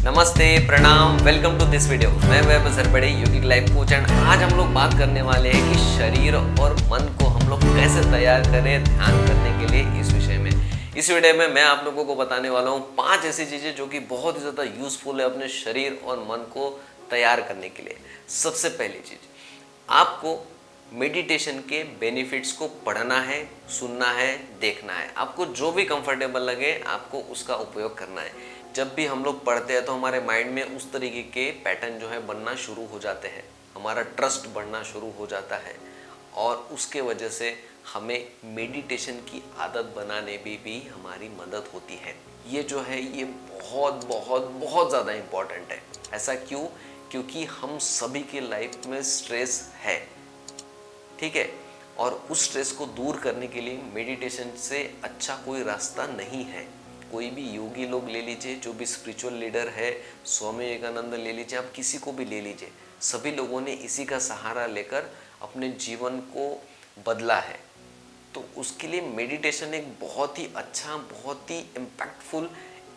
नमस्ते, प्रणाम, welcome to this video. मैं Vaibhav Sarpade, yogic life coach and आज हम लोग बात करने वाले हैं कि शरीर और मन को हम लोग कैसे तैयार करें ध्यान करने के लिए। इस विषय में इस वीडियो में मैं आप लोगों को बताने वाला हूँ 5 ऐसी चीज़ें जो कि बहुत ही ज़्यादा यूजफुल है अपने शरीर और मन को तैयार करने के लिए। सबसे पहली चीज़, आपको मेडिटेशन के बेनिफिट्स को पढ़ना है, सुनना है, देखना है। आपको जो भी कंफर्टेबल लगे आपको उसका उपयोग करना है। जब भी हम लोग पढ़ते हैं तो हमारे माइंड में उस तरीके के पैटर्न जो है बनना शुरू हो जाते हैं, हमारा ट्रस्ट बढ़ना शुरू हो जाता है और उसके वजह से हमें मेडिटेशन की आदत बनाने में भी हमारी मदद होती है। ये जो है ये बहुत बहुत बहुत ज़्यादा इम्पॉर्टेंट है। ऐसा क्यों? क्योंकि हम सभी के लाइफ में स्ट्रेस है, ठीक है, और उस स्ट्रेस को दूर करने के लिए मेडिटेशन से अच्छा कोई रास्ता नहीं है। कोई भी योगी लोग ले लीजिए, जो भी स्पिरिचुअल लीडर है, स्वामी विवेकानंद ले लीजिए, आप किसी को भी ले लीजिए, सभी लोगों ने इसी का सहारा लेकर अपने जीवन को बदला है। तो उसके लिए मेडिटेशन एक बहुत ही अच्छा, बहुत ही इम्पैक्टफुल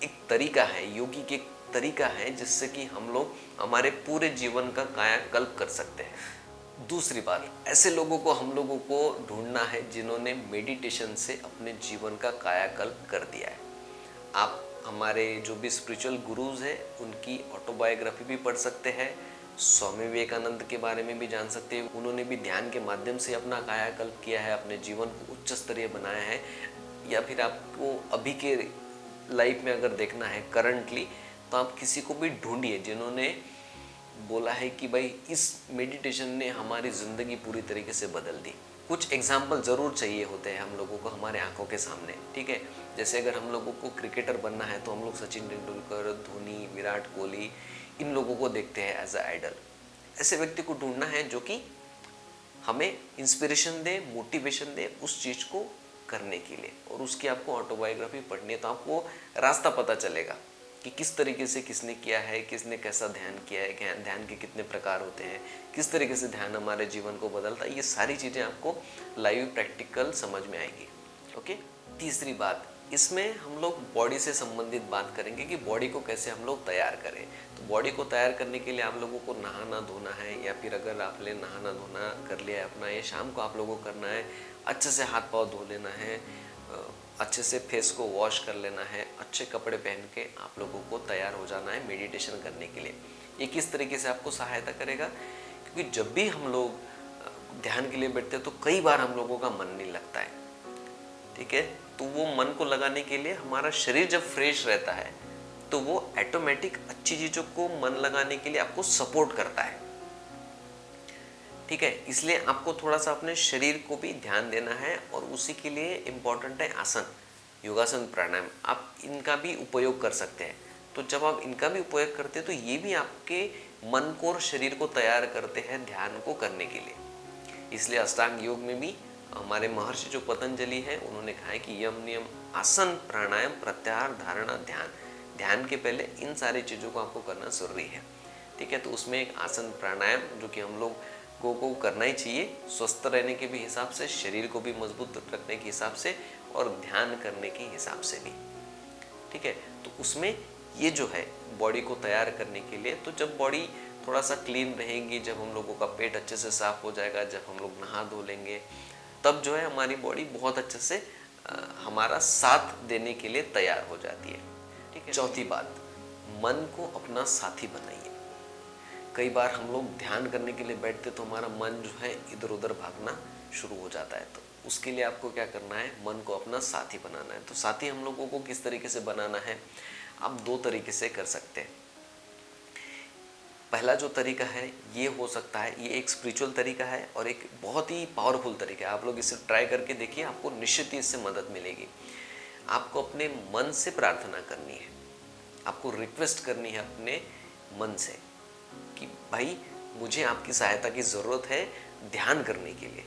एक तरीका है, योगी के एक तरीका है जिससे कि हम लोग हमारे पूरे जीवन का कायाकल्प कर सकते हैं। दूसरी बात, ऐसे लोगों को हम लोगों को ढूंढना है जिन्होंने मेडिटेशन से अपने जीवन का कायाकल्प कर दिया है। आप हमारे जो भी स्पिरिचुअल गुरुज हैं उनकी ऑटोबायोग्राफी भी पढ़ सकते हैं, स्वामी विवेकानंद के बारे में भी जान सकते हैं। उन्होंने भी ध्यान के माध्यम से अपना कायाकल्प किया है, अपने जीवन को उच्च स्तरीय बनाया है। या फिर आपको अभी के लाइफ में अगर देखना है करंटली, तो आप किसी को भी ढूंढिए जिन्होंने बोला है कि भाई इस मेडिटेशन ने हमारी ज़िंदगी पूरी तरीके से बदल दी। कुछ एग्जाम्पल ज़रूर चाहिए होते हैं हम लोगों को हमारे आंखों के सामने, ठीक है। जैसे अगर हम लोगों को क्रिकेटर बनना है तो हम लोग सचिन तेंदुलकर, धोनी, विराट कोहली, इन लोगों को देखते हैं एज अ आइडल। ऐसे व्यक्ति को ढूंढना है जो कि हमें इंस्पिरेशन दे, मोटिवेशन दे उस चीज़ को करने के लिए, और उसकी आपको ऑटोबायोग्राफी पढ़नी है तो आपको रास्ता पता चलेगा कि किस तरीके से किसने किया है, किसने कैसा ध्यान किया है, ध्यान के कितने प्रकार होते हैं, किस तरीके से ध्यान हमारे जीवन को बदलता है। ये सारी चीज़ें आपको लाइव प्रैक्टिकल समझ में आएगी। ओके। तीसरी बात, इसमें हम लोग बॉडी से संबंधित बात करेंगे कि बॉडी को कैसे हम लोग तैयार करें। तो बॉडी को तैयार करने के लिए आप लोगों को नहाना धोना है, या फिर अगर आपने नहाना धोना कर लिया है अपना, ये शाम को आप लोगों को करना है, अच्छे से हाथ पाँव धो लेना है, अच्छे से फेस को वॉश कर लेना है, अच्छे कपड़े पहन के आप लोगों को तैयार हो जाना है मेडिटेशन करने के लिए। ये किस तरीके से आपको सहायता करेगा? क्योंकि जब भी हम लोग ध्यान के लिए बैठते हैं तो कई बार हम लोगों का मन नहीं लगता है, ठीक है। तो वो मन को लगाने के लिए हमारा शरीर जब फ्रेश रहता है तो वो ऑटोमेटिक अच्छी चीज़ों को मन लगाने के लिए आपको सपोर्ट करता है, ठीक है। इसलिए आपको थोड़ा सा अपने शरीर को भी ध्यान देना है, और उसी के लिए इम्पॉर्टेंट है आसन, योगासन, प्राणायाम। आप इनका भी उपयोग कर सकते हैं। तो जब आप इनका भी उपयोग करते हैं तो ये भी आपके मन को और शरीर को तैयार करते हैं ध्यान को करने के लिए। इसलिए अष्टांग योग में भी हमारे महर्षि जो पतंजलि है उन्होंने कहा है कि यम नियम आसन प्राणायाम प्रत्याहार धारणा ध्यान, ध्यान के पहले इन सारी चीज़ों को आपको करना जरूरी है, ठीक है। तो उसमें एक आसन प्राणायाम जो कि हम लोग को करना ही चाहिए, स्वस्थ रहने के भी हिसाब से, शरीर को भी मजबूत रखने के हिसाब से, और ध्यान करने के हिसाब से भी, ठीक है। तो उसमें ये जो है बॉडी को तैयार करने के लिए, तो जब बॉडी थोड़ा सा क्लीन रहेगी, जब हम लोगों का पेट अच्छे से साफ हो जाएगा, जब हम लोग नहा धो लेंगे, तब जो है हमारी बॉडी बहुत अच्छे से हमारा साथ देने के लिए तैयार हो जाती है, ठीक है। चौथी बात, मन को अपना साथी बनाइए। कई बार हम लोग ध्यान करने के लिए बैठते तो हमारा मन जो है इधर उधर भागना शुरू हो जाता है। तो उसके लिए आपको क्या करना है, मन को अपना साथी बनाना है। तो साथी हम लोगों को किस तरीके से बनाना है, आप 2 तरीके से कर सकते हैं। पहला जो तरीका है ये हो सकता है, ये एक स्पिरिचुअल तरीका है और एक बहुत ही पावरफुल तरीका है। आप लोग इसे ट्राई करके देखिए, आपको निश्चित ही इससे मदद मिलेगी। आपको अपने मन से प्रार्थना करनी है, आपको रिक्वेस्ट करनी है अपने मन से कि भाई मुझे आपकी सहायता की ज़रूरत है ध्यान करने के लिए,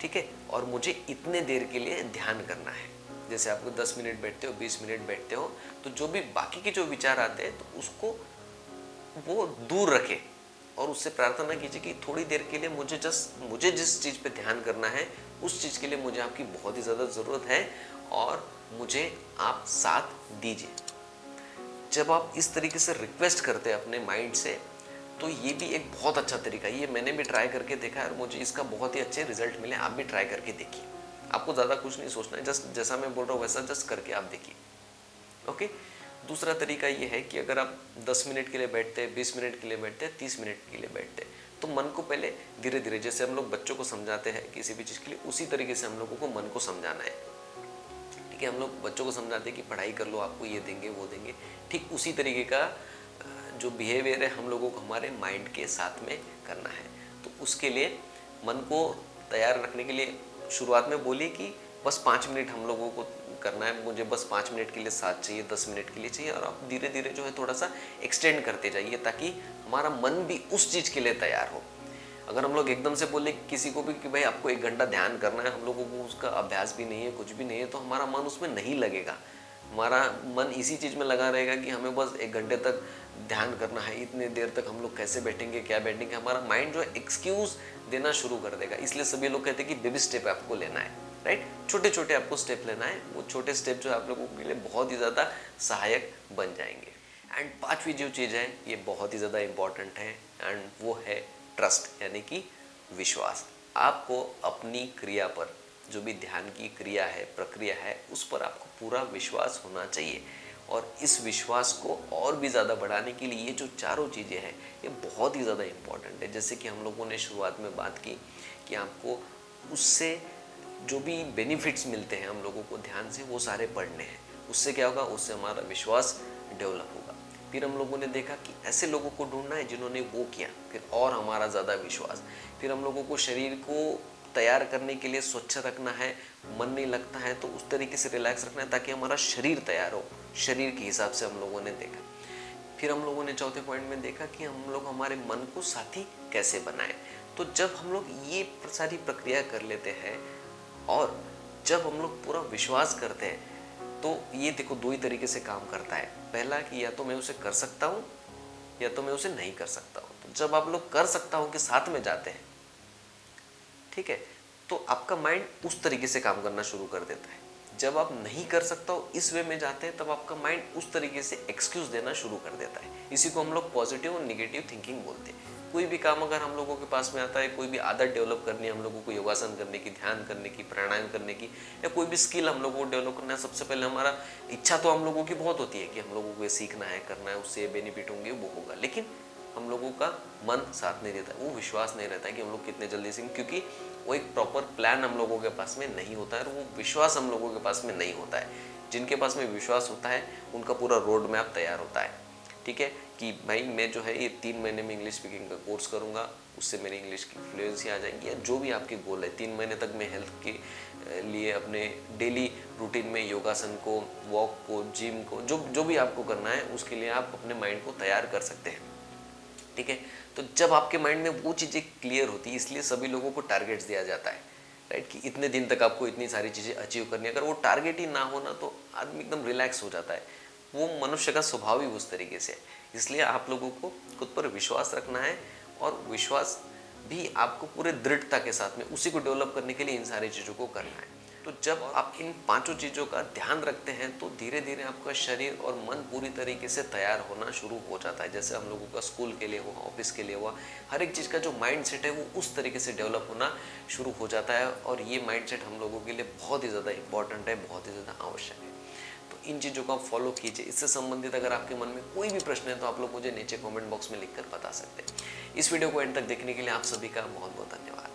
ठीक है, और मुझे इतने देर के लिए ध्यान करना है। जैसे आपको 10 मिनट बैठते हो, 20 मिनट बैठते हो, तो जो भी बाकी के जो विचार आते हैं तो उसको वो दूर रखे और उससे प्रार्थना कीजिए कि थोड़ी देर के लिए मुझे जिस चीज़ पे ध्यान करना है उस चीज़ के लिए मुझे आपकी बहुत ही ज़्यादा ज़रूरत है और मुझे आप साथ दीजिए। जब आप इस तरीके से रिक्वेस्ट करते हैं अपने माइंड से, तो ये भी एक बहुत अच्छा तरीका है। ये मैंने भी ट्राई करके देखा है और मुझे इसका बहुत ही अच्छे रिजल्ट मिले। आप भी ट्राई करके देखिए। आपको ज़्यादा कुछ नहीं सोचना है, जस्ट जैसा मैं बोल रहा हूँ वैसा जस्ट करके आप देखिए। ओके। दूसरा तरीका ये है कि अगर आप 10 मिनट के लिए बैठते हैं, 20 मिनट के लिए बैठते हैं, 30 मिनट के लिए बैठते हैं, तो मन को पहले धीरे धीरे, जैसे हम लोग बच्चों को समझाते हैं किसी भी चीज़ के लिए, उसी तरीके से हम लोगों को मन को समझाना है। ठीक है, हम लोग बच्चों को समझाते हैं कि पढ़ाई कर लो, आपको ये देंगे वो देंगे। ठीक उसी तरीके का जो बिहेवियर है हम लोगों को हमारे माइंड के साथ में करना है। तो उसके लिए मन को तैयार रखने के लिए शुरुआत में बोलिए कि बस 5 मिनट हम लोगों को करना है, मुझे बस 5 मिनट के लिए साथ चाहिए, 10 मिनट के लिए चाहिए, और आप धीरे धीरे जो है थोड़ा सा एक्सटेंड करते जाइए ताकि हमारा मन भी उस चीज़ के लिए तैयार हो। अगर हम लोग एकदम से बोले किसी को भी कि भाई आपको 1 घंटा ध्यान करना है, हम लोगों को उसका अभ्यास भी नहीं है, कुछ भी नहीं है, तो हमारा मन उसमें नहीं लगेगा। हमारा मन इसी चीज़ में लगा रहेगा कि हमें बस 1 घंटे तक ध्यान करना है, इतने देर तक हम लोग कैसे बैठेंगे, क्या बैठेंगे। हमारा माइंड जो है एक्सक्यूज़ देना शुरू कर देगा। इसलिए सभी लोग कहते हैं कि बेबी स्टेप आपको लेना है, राइट। छोटे छोटे आपको स्टेप लेना है। वो छोटे स्टेप जो है आप लोगों के लिए बहुत ही ज़्यादा सहायक बन जाएंगे। एंड 5वीं जो चीज़ है ये बहुत ही ज़्यादा इम्पॉर्टेंट है, एंड वो है ट्रस्ट, यानी कि विश्वास। आपको अपनी क्रिया पर, जो भी ध्यान की क्रिया है, प्रक्रिया है, उस पर आपको पूरा विश्वास होना चाहिए। और इस विश्वास को और भी ज़्यादा बढ़ाने के लिए ये जो चारों चीज़ें हैं ये बहुत ही ज़्यादा इम्पॉर्टेंट है। जैसे कि हम लोगों ने शुरुआत में बात की कि आपको उससे जो भी बेनिफिट्स मिलते हैं हम लोगों को ध्यान से, वो सारे पढ़ने हैं। उससे क्या होगा, उससे हमारा विश्वास डेवलप होगा। फिर हम लोगों ने देखा कि ऐसे लोगों को ढूंढना है जिन्होंने वो किया, फिर और हमारा ज़्यादा विश्वास। फिर हम लोगों को शरीर को तैयार करने के लिए स्वच्छ रखना है, मन नहीं लगता है तो उस तरीके से रिलैक्स रखना है ताकि हमारा शरीर तैयार हो। शरीर के हिसाब से हम लोगों ने देखा। फिर हम लोगों ने चौथे पॉइंट में देखा कि हम लोग हमारे मन को साथी कैसे बनाएं। तो जब हम लोग ये सारी प्रक्रिया कर लेते हैं और जब हम लोग पूरा विश्वास करते हैं, तो ये देखो 2 ही तरीके से काम करता है। पहला कि या तो मैं उसे कर सकता हूँ या तो मैं उसे नहीं कर सकता हूँ। तो जब आप लोग कर सकता हूँ के साथ में जाते हैं, ठीक है, तो आपका माइंड उस तरीके से काम करना शुरू कर देता है। जब आप नहीं कर सकता हो इस वे में जाते हैं, तब आपका माइंड उस तरीके से एक्सक्यूज देना शुरू कर देता है। इसी को हम लोग पॉजिटिव और निगेटिव थिंकिंग बोलते हैं। कोई भी काम अगर हम लोगों के पास में आता है, कोई भी आदत डेवलप करनी है हम लोगों को, योगासन करने की, ध्यान करने की, प्राणायाम करने की, या कोई भी स्किल हम लोगों को डेवलप करना है, सबसे पहले हमारा इच्छा तो हम लोगों की बहुत होती है कि हम लोगों को ये सीखना है, करना है, उससे बेनिफिट होंगे, वो होगा। लेकिन हम लोगों का मन साथ नहीं देता, वो विश्वास नहीं रहता है कि हम लोग कितने जल्दी सीखें, क्योंकि वो एक प्रॉपर प्लान हम लोगों के पास में नहीं होता है और वो विश्वास हम लोगों के पास में नहीं होता है। जिनके पास में विश्वास होता है उनका पूरा रोड मैप तैयार होता है, ठीक है, कि भाई मैं जो है ये 3 महीने में इंग्लिश स्पीकिंग का कोर्स करूँगा, उससे मेरी इंग्लिश की फ्लुएंसी आ जाएगी। या जो भी आपके गोल है, 3 महीने तक मैं हेल्थ के लिए अपने डेली रूटीन में योगासन को, वॉक को, जिम को, जो भी आपको करना है उसके लिए आप अपने माइंड को तैयार कर सकते हैं, ठीक है। तो जब आपके माइंड में वो चीज़ें क्लियर होती है, इसलिए सभी लोगों को टारगेट्स दिया जाता है, राइट, कि इतने दिन तक आपको इतनी सारी चीज़ें अचीव करनी है। अगर वो टारगेट ही ना होना तो आदमी एकदम रिलैक्स हो जाता है। वो मनुष्य का स्वभाव ही उस तरीके से है। इसलिए आप लोगों को खुद पर विश्वास रखना है और विश्वास भी आपको पूरे दृढ़ता के साथ में उसी को डेवलप करने के लिए इन सारी चीज़ों को करना है। तो जब आप इन 5 चीज़ों का ध्यान रखते हैं तो धीरे धीरे आपका शरीर और मन पूरी तरीके से तैयार होना शुरू हो जाता है। जैसे हम लोगों का स्कूल के लिए हुआ, ऑफिस के लिए हुआ, हर एक चीज़ का जो माइंड सेट है वो उस तरीके से डेवलप होना शुरू हो जाता है। और ये माइंड सेट हम लोगों के लिए बहुत ही ज़्यादा इंपॉर्टेंट है, बहुत ही ज़्यादा आवश्यक है। तो इन चीज़ों को आप फॉलो कीजिए। इससे संबंधित अगर आपके मन में कोई भी प्रश्न है तो आप लोग मुझे नीचे कमेंट बॉक्स में लिखकर बता सकते हैं। इस वीडियो को एंड तक देखने के लिए आप सभी का बहुत बहुत धन्यवाद।